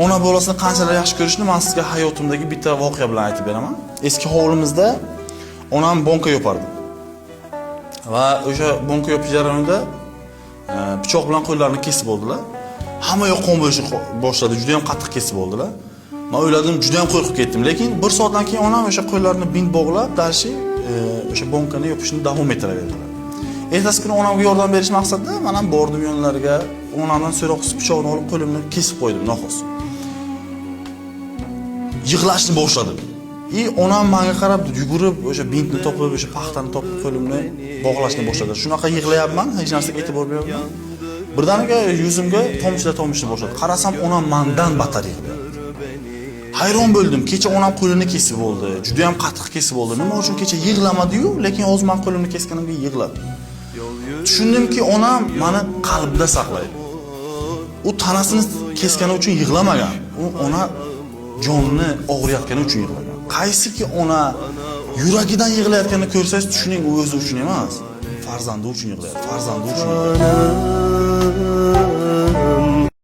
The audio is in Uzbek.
Ona bolasini qanchalar yaxshi ko'rishni men sizga hayotimdagi bitta voqea bilan aytib beraman. Eski hovlimizda onam bonka yopardi. Va o'sha bonka yopish jarayonida pichoq bilan qo'llarini kesib oldilar. Hamma yoq qon boshladi, juda ham qattiq kesib oldilar. Men o'yladim, juda ham qo'rqib ketdim, lekin bir soatdan keyin onam o'sha qo'llarini bint bog'lab, darshi o'sha bonkani yopishni davom ettiraverdilar. Ertasi kuni onamga yordam berish maqsadida men ham bordim yonlariga, onamdan so'roq qilib pichoqni olib qo'limni kesib qo'ydim noxos. Yig'lashni boshladim. Onam menga qarab yugurib, o'sha bintni topib, o'sha paxtani topib qo'limni bog'lashni boshladi. Shunaqa yig'layapman, hech narsaga e'tibor bermayapman. Birdaniga yuzimga tomchilar boshladi. Qarasam, onam mendan battar yig'layapti. Hayron bo'ldim. Kecha onam qo'lini kesib oldi. Juda ham qattiq kesib oldi. Nima uchun kecha yig'lamadi-yu, lekin hozir men qo'limni kesganimga yig'ladi. Tushundimki, onam meni qalbida saqlaydi. U tanasini kesgani uchun yig'lamagan. U ona jonini og'riyotgani uchun yig'lagan. Qaysiki ona yuragidan yig'layotganini ko'rsangiz, tushuning, u o'zi uchun emas, farzandi uchun yig'layapti. Farzandi uchun.